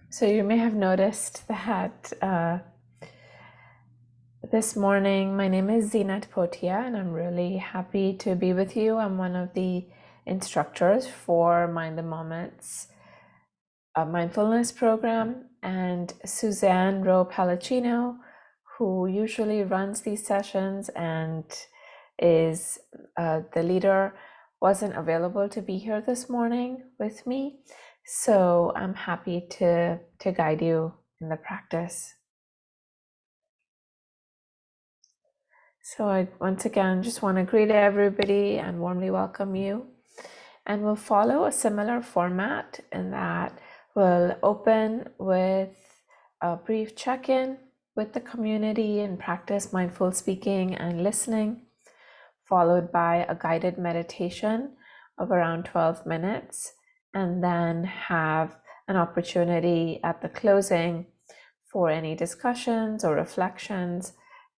So you may have noticed that this morning my name is Zeenat Potia, and I'm really happy to be with you. I'm one of the instructors for Mind the Moment's mindfulness program, and Suzanne Rowe Palacino, who usually runs these sessions and is the leader, wasn't available to be here this morning with me. So I'm happy to guide you in the practice. So I once again just want to greet everybody and warmly welcome you. And we'll follow a similar format in that we'll open with a brief check-in with the community and practice mindful speaking and listening, followed by a guided meditation of around 12 minutes, and then have an opportunity at the closing for any discussions or reflections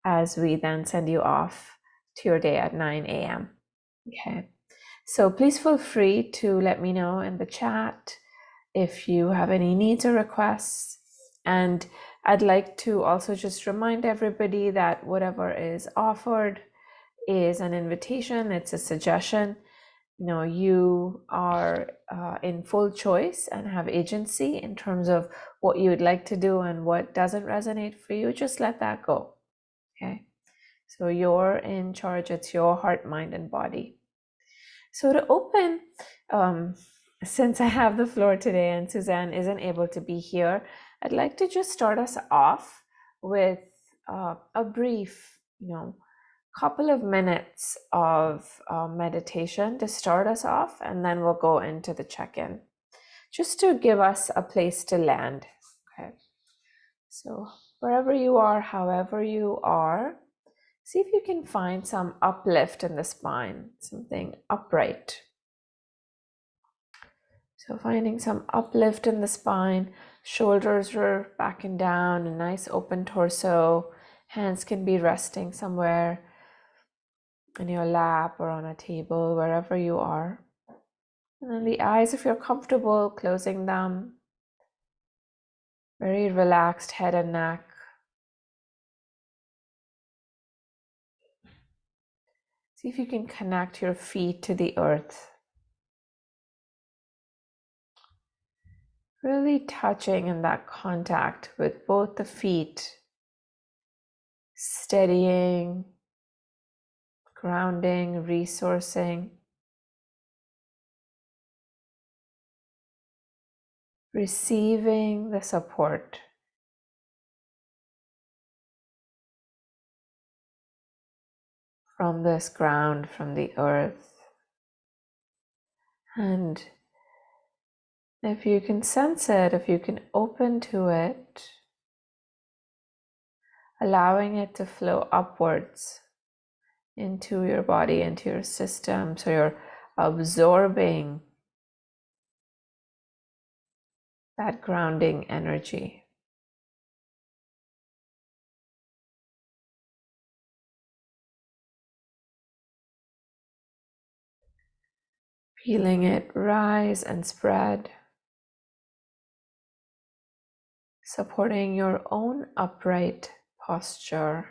as we then send you off to your day at 9 a.m. Okay, so please feel free to let me know in the chat if you have any needs or requests. And I'd like to also just remind everybody that whatever is offered is an invitation, it's a suggestion. You are in full choice and have agency in terms of what you would like to do, and what doesn't resonate for you, just let that go. Okay, so you're in charge. It's your heart, mind, and body. So to open, since I have the floor today and Suzanne isn't able to be here, I'd like to just start us off with a brief, couple of minutes of meditation to start us off, and then we'll go into the check-in, just to give us a place to land. Okay, so wherever you are, however you are, see if you can find some uplift in the spine, something upright. So finding some uplift in the spine, shoulders are back and down, a nice open torso, hands can be resting somewhere in your lap or on a table, wherever you are. And then the eyes, if you're comfortable, closing them. Very relaxed head and neck. See if you can connect your feet to the earth. Really touching in that contact with both the feet, steadying, grounding, resourcing. Receiving the support. From this ground, from the earth. And if you can sense it, if you can open to it, allowing it to flow upwards into your body, into your system, so you're absorbing that grounding energy. Feeling it rise and spread, supporting your own upright posture.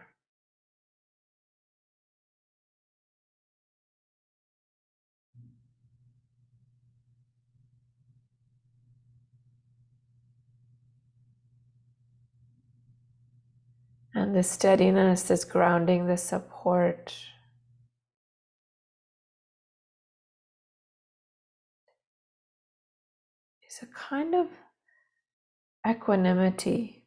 And the steadiness, this grounding, this support is a kind of equanimity.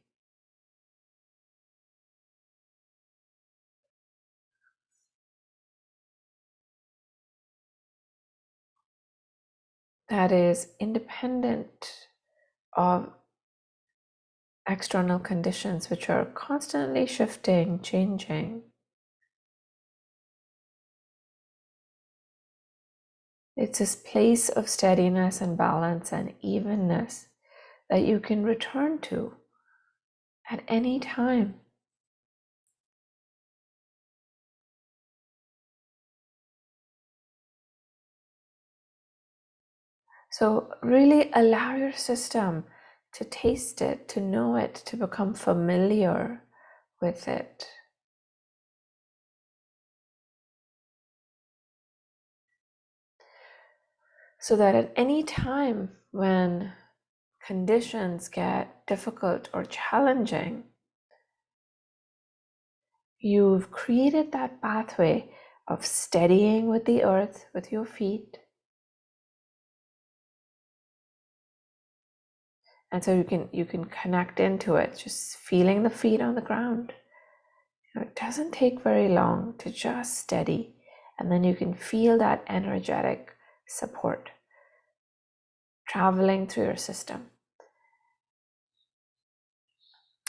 That is independent of external conditions, which are constantly shifting, changing. It's this place of steadiness and balance and evenness that you can return to at any time. So really allow your system to taste it, to know it, to become familiar with it. So that at any time when conditions get difficult or challenging, you've created that pathway of steadying with the earth, with your feet. And so you can connect into it, just feeling the feet on the ground. It doesn't take very long to just steady, and then you can feel that energetic support traveling through your system.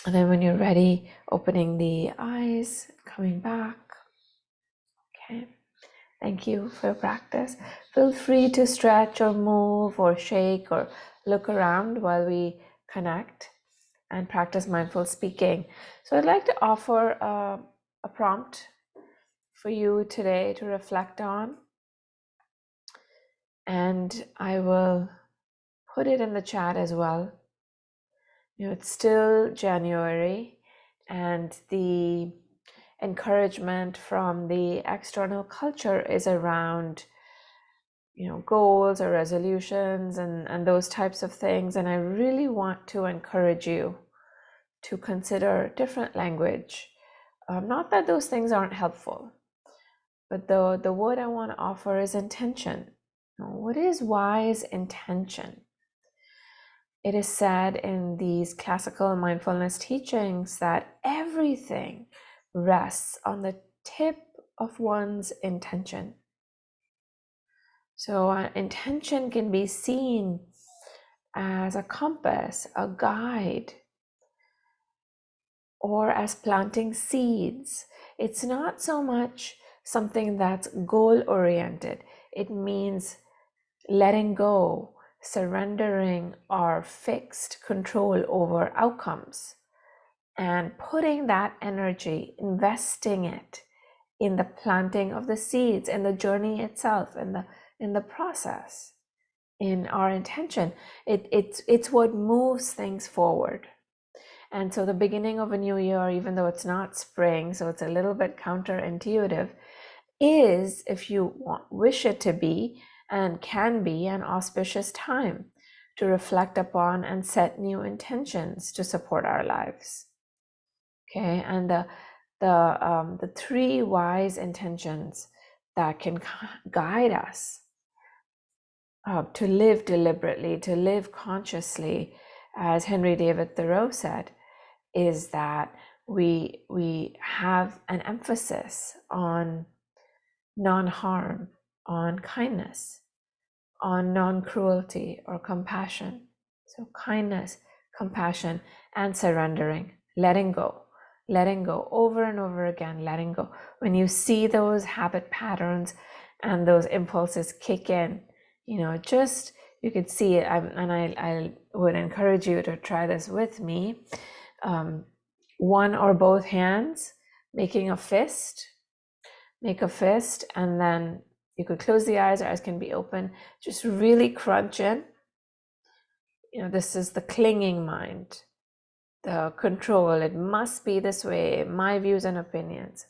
And then when you're ready, opening the eyes, coming back. Okay. Thank you for your practice. Feel free to stretch or move or shake or look around while we connect and practice mindful speaking. So I'd like to offer a prompt for you today to reflect on. And I will put it in the chat as well. It's still January, and the encouragement from the external culture is around goals or resolutions and those types of things. And I really want to encourage you to consider different language. Not that those things aren't helpful, but the word I want to offer is intention. What is wise intention? It is said in these classical mindfulness teachings that everything rests on the tip of one's intention. So intention can be seen as a compass, a guide, or as planting seeds. It's not so much something that's goal-oriented. It means letting go, surrendering our fixed control over outcomes, and putting that energy, investing it in the planting of the seeds, in the journey itself, in the process, in our intention. It's what moves things forward. And so the beginning of a new year, even though it's not spring, so it's a little bit counterintuitive, is, if you wish it to be and can be, an auspicious time to reflect upon and set new intentions to support our lives. Okay, and the three wise intentions that can guide us to live deliberately, to live consciously, as Henry David Thoreau said, is that we have an emphasis on non-harm, on kindness, on non-cruelty or compassion. So kindness, compassion, and surrendering, letting go over and over again, letting go. When you see those habit patterns and those impulses kick in, just you could see it. I would encourage you to try this with me. One or both hands making a fist. Make a fist, and then you could close the eyes. Eyes can be open. Just really crunch in. This is the clinging mind, the control. It must be this way. My views and opinions.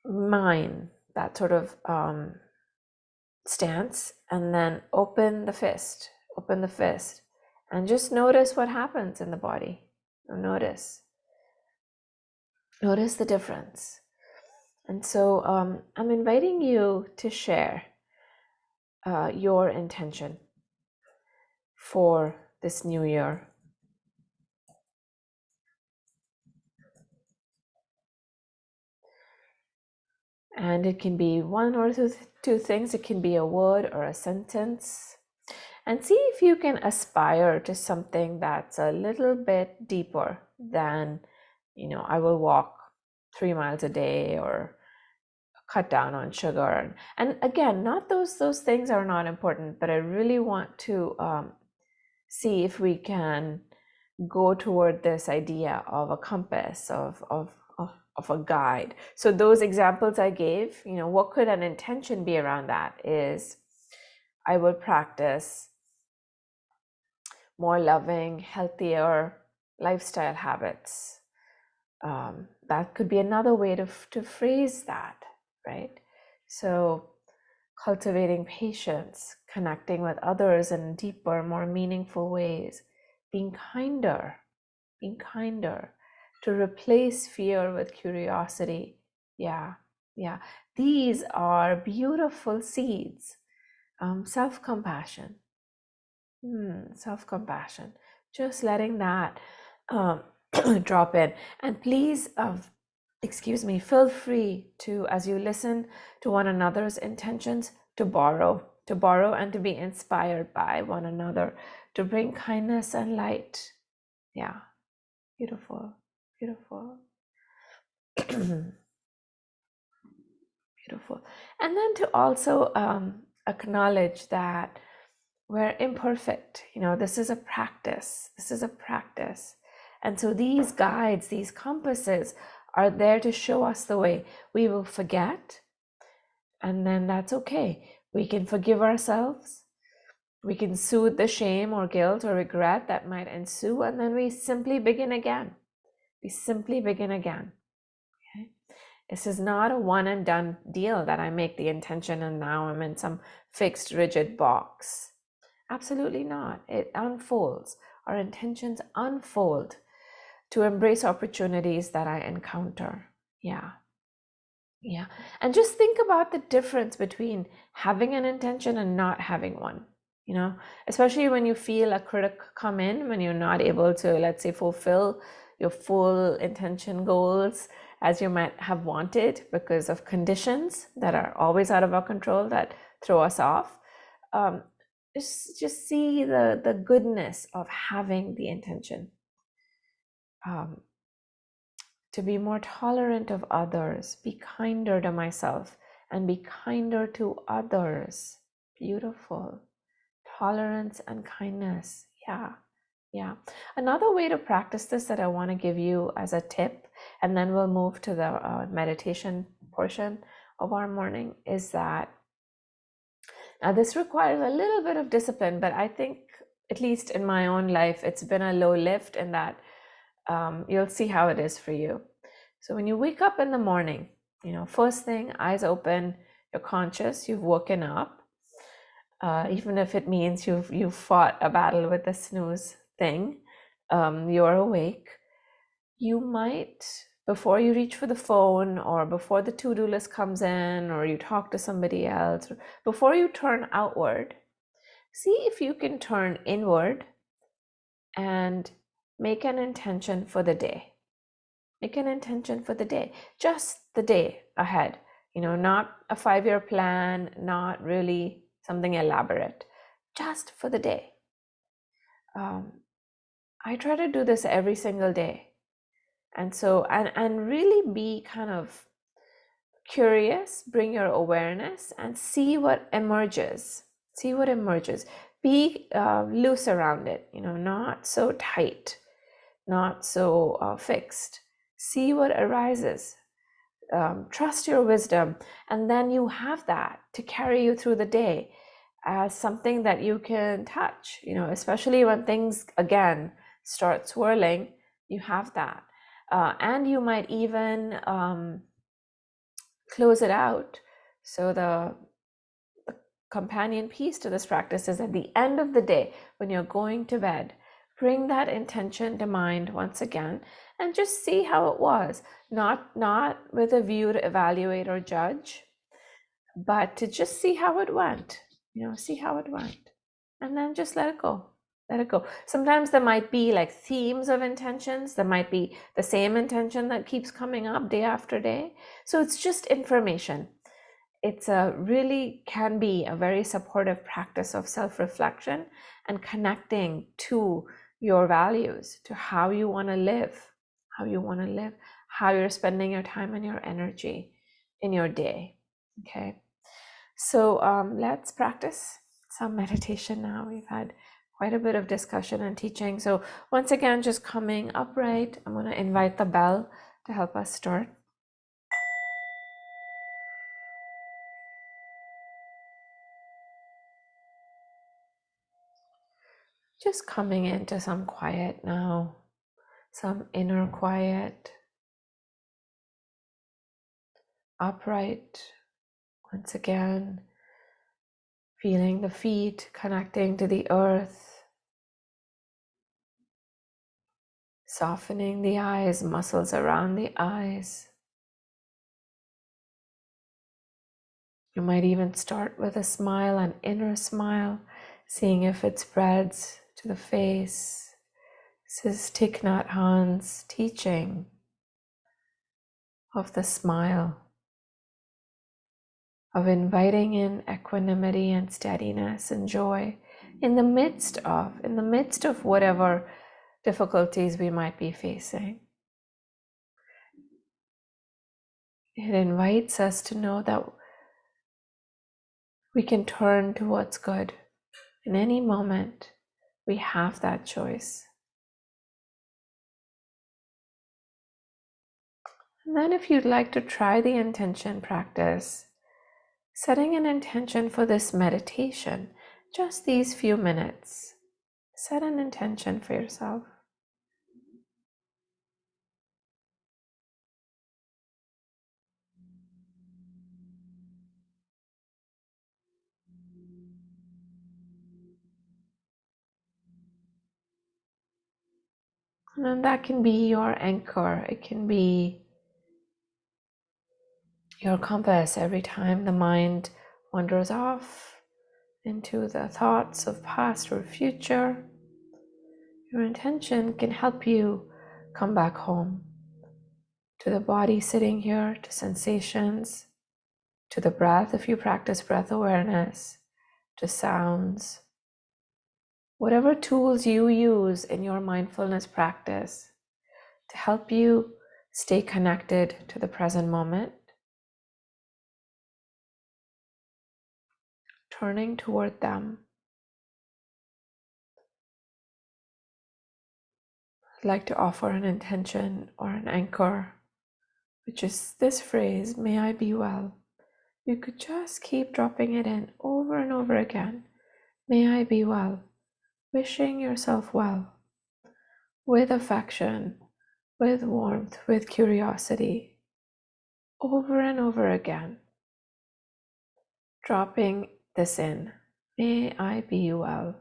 Mine, that sort of stance, and then open the fist. Open the fist, and just notice what happens in the body. Notice the difference. And so I'm inviting you to share your intention for this new year. And it can be one or two things. It can be a word or a sentence. And see if you can aspire to something that's a little bit deeper than, I will walk 3 miles a day or cut down on sugar. And again, not those things are not important, but I really want to see if we can go toward this idea of a compass, of a guide. So those examples I gave, what could an intention be around that is, I will practice more loving, healthier lifestyle habits. That could be another way to phrase that, right? So cultivating patience, connecting with others in deeper, more meaningful ways, being kinder, to replace fear with curiosity. Yeah, yeah. These are beautiful seeds. Self-compassion, self-compassion. Just letting that um, drop in. And please, excuse me, feel free to, as you listen to one another's intentions, to borrow and to be inspired by one another, to bring kindness and light. Yeah, beautiful, beautiful. Beautiful. And then to also acknowledge that we're imperfect. This is a practice. This is a practice. And so these guides, these compasses are there to show us the way. We will forget, and then that's okay. We can forgive ourselves. We can soothe the shame or guilt or regret that might ensue, and then we simply begin again. We simply begin again. Okay? This is not a one and done deal that I make the intention and now I'm in some fixed, rigid box. Absolutely not. It unfolds. Our intentions unfold to embrace opportunities that I encounter. Yeah. Yeah. And just think about the difference between having an intention and not having one. Especially when you feel a critic come in, when you're not able to, let's say, fulfill your full intention goals as you might have wanted because of conditions that are always out of our control that throw us off. Just see the goodness of having the intention. To be more tolerant of others, be kinder to myself, and be kinder to others. Beautiful. Tolerance and kindness. Yeah. Yeah. Another way to practice this that I want to give you as a tip, and then we'll move to the meditation portion of our morning, is that now this requires a little bit of discipline, but I think, at least in my own life, it's been a low lift in that you'll see how it is for you. So when you wake up in the morning, first thing, eyes open, you're conscious, you've woken up. Even if it means you've fought a battle with the snooze thing, you're awake. You might, before you reach for the phone or before the to-do list comes in or you talk to somebody else, or before you turn outward, see if you can turn inward and make an intention for the day. Make an intention for the day, just the day ahead, not a 5-year plan, not really something elaborate, just for the day. I try to do this every single day. And so, and really be kind of curious, bring your awareness and see what emerges. See what emerges. Be loose around it, not so tight, not so fixed. See what arises. Trust your wisdom, and then you have that to carry you through the day as something that you can touch, especially when things again start swirling. You have that, and you might even close it out. So the companion piece to this practice is at the end of the day, when you're going to bed, bring that intention to mind once again and just see how it was. Not with a view to evaluate or judge, but to just see how it went. See how it went. And then just let it go. Let it go. Sometimes there might be like themes of intentions. There might be the same intention that keeps coming up day after day. So it's just information. It's really can be a very supportive practice of self-reflection and connecting to your values, to how you want to live, how you're spending your time and your energy in your day. Okay. So let's practice some meditation now. We've had quite a bit of discussion and teaching. So once again, just coming upright, I'm going to invite the bell to help us start. Just coming into some quiet now, some inner quiet, upright. Once again, feeling the feet connecting to the earth, softening the eyes, muscles around the eyes. You might even start with a smile, an inner smile, seeing if it spreads to the face. This is Thich Nhat Hanh's teaching of the smile, of inviting in equanimity and steadiness and joy in the midst of whatever difficulties we might be facing. It invites us to know that we can turn to what's good. In any moment, we have that choice. And then if you'd like to try the intention practice, setting an intention for this meditation, just these few minutes, set an intention for yourself. And then that can be your anchor. It can be your compass every time the mind wanders off into the thoughts of past or future. Your intention can help you come back home to the body sitting here, to sensations, to the breath if you practice breath awareness, to sounds. Whatever tools you use in your mindfulness practice to help you stay connected to the present moment, turning toward them. I'd like to offer an intention or an anchor, which is this phrase, may I be well. You could just keep dropping it in over and over again. May I be well. Wishing yourself well, with affection, with warmth, with curiosity, over and over again. Dropping this in. May I be well.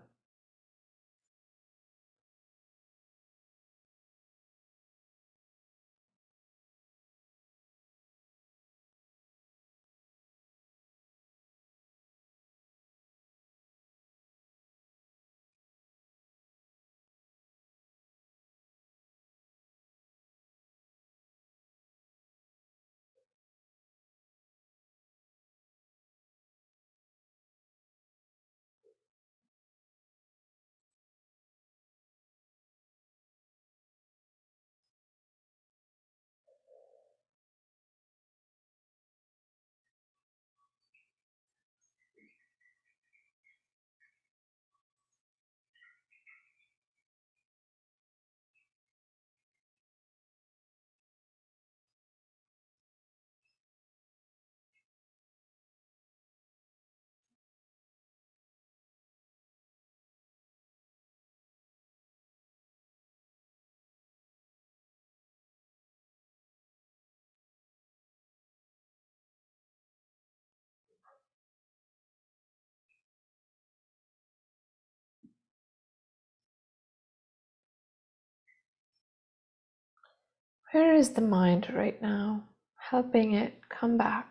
Where is the mind right now? Helping it come back,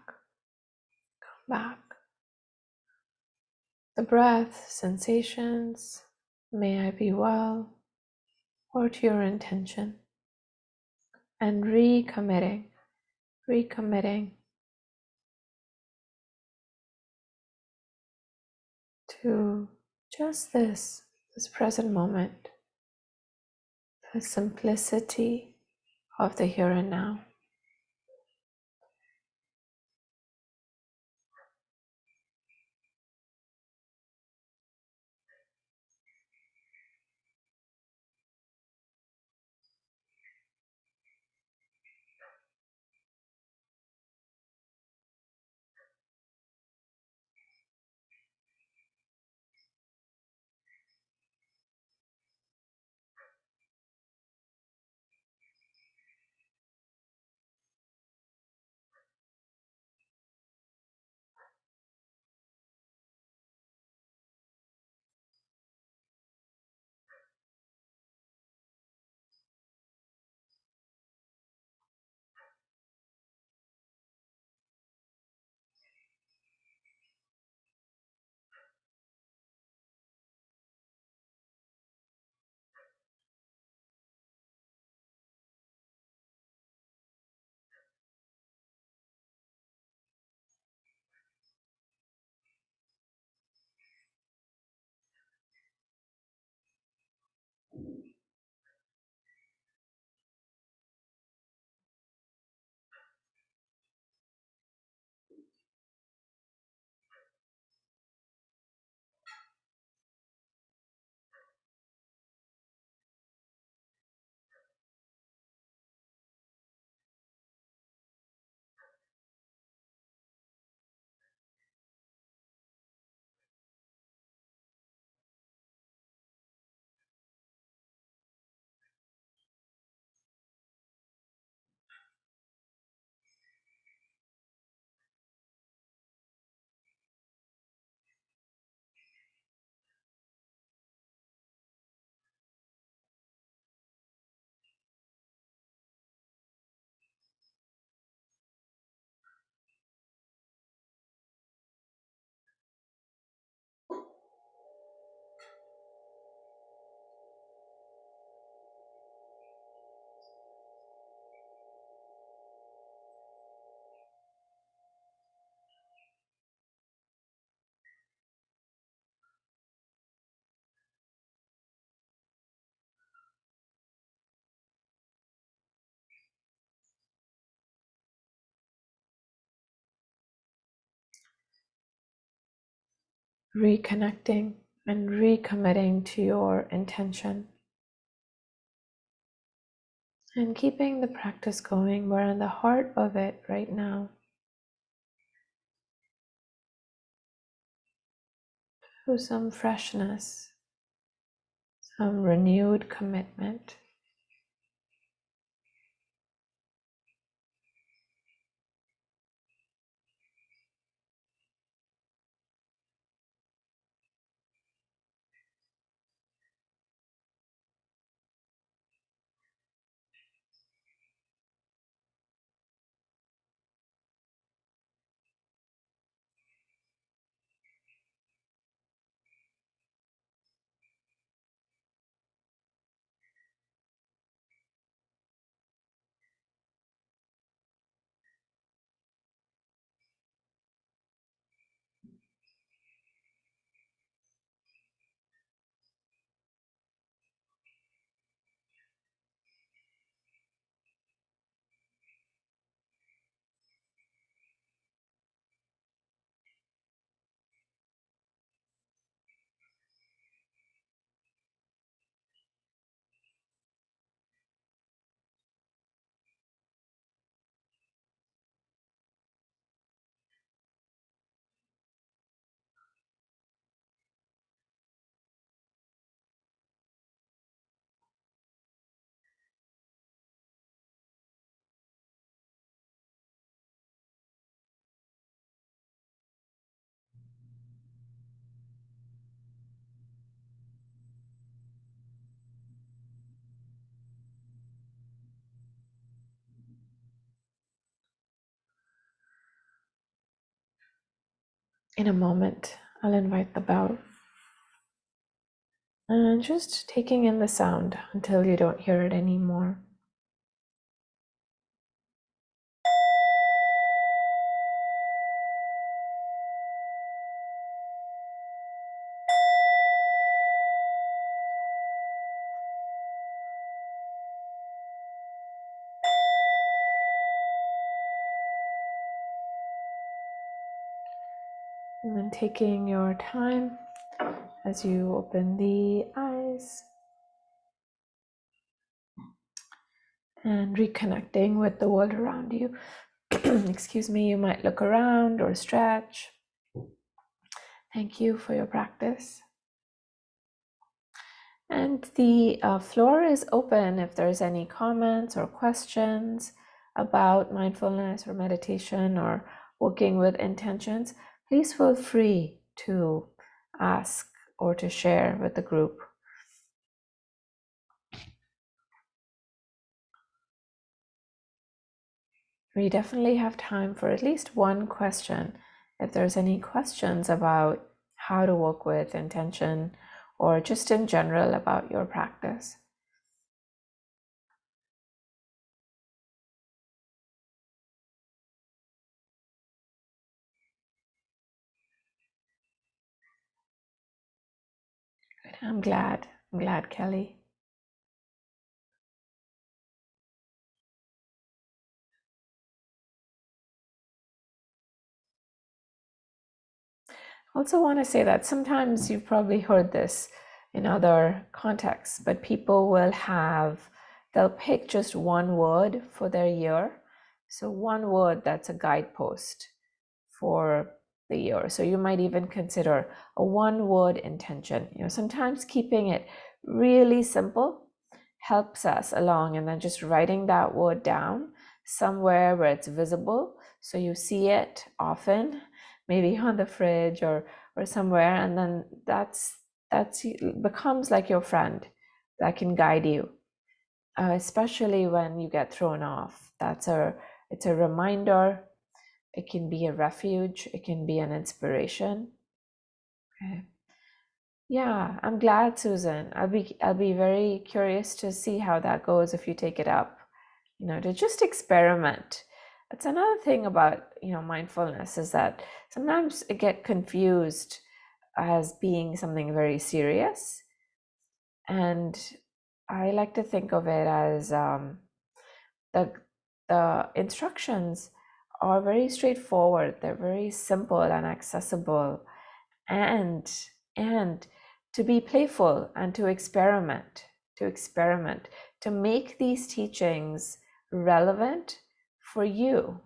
come back. The breath, sensations, may I be well, or to your intention. And recommitting to just this present moment, the simplicity of the here and now. reconnecting and recommitting to your intention, and keeping the practice going. We're in the heart of it right now. So some freshness, some renewed commitment. In a moment, I'll invite the bell. And just taking in the sound until you don't hear it anymore. And then taking your time as you open the eyes and reconnecting with the world around you. Excuse me, you might look around or stretch. Thank you for your practice. And the floor is open if there's any comments or questions about mindfulness or meditation or working with intentions. Please feel free to ask or to share with the group. We definitely have time for at least one question. If there's any questions about how to work with intention or just in general about your practice. Good. I'm glad, Kelly. I also want to say that sometimes you've probably heard this in other contexts, but people they'll pick just one word for their year. So one word that's a guidepost for the year. So you might even consider a one-word intention. Sometimes keeping it really simple helps us along, and then just writing that word down somewhere where it's visible so you see it often, maybe on the fridge or somewhere, and then that's becomes like your friend that can guide you, especially when you get thrown off. It's a reminder. It can be a refuge. It can be an inspiration. Okay. Yeah, I'm glad, Susan. I'll be very curious to see how that goes if you take it up. To just experiment. That's another thing about, mindfulness, is that sometimes it get confused as being something very serious. And I like to think of it as the instructions are very straightforward. They're very simple and accessible. and to be playful and to experiment, to make these teachings relevant for you,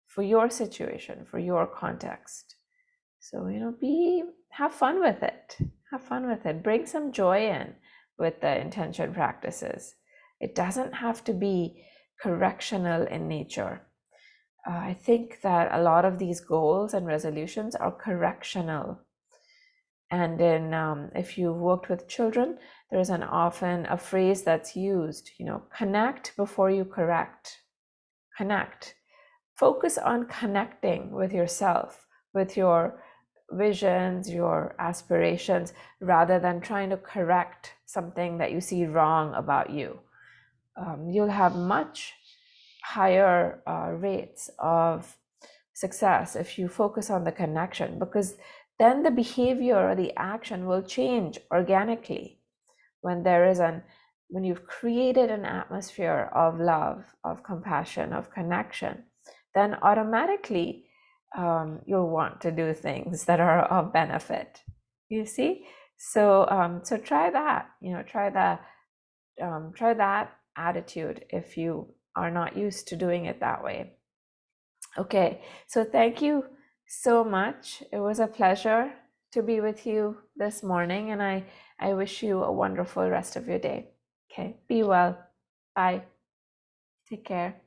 for your situation, for your context. So, have fun with it. Have fun with it. Bring some joy in with the intention practices. It doesn't have to be correctional in nature. I think that a lot of these goals and resolutions are correctional. And in if you've worked with children, there's often a phrase that's used, connect before you correct. Connect. Focus on connecting with yourself, with your visions, your aspirations, rather than trying to correct something that you see wrong about you. You'll have much higher rates of success if you focus on the connection, because then the behavior or the action will change organically. When you've created an atmosphere of love, of compassion, of connection, then automatically you'll want to do things that are of benefit. You see? So try that. Try that attitude if you are not used to doing it that way. Okay, so thank you so much. It was a pleasure to be with you this morning, and I wish you a wonderful rest of your day. Okay, be well. Bye. Take care.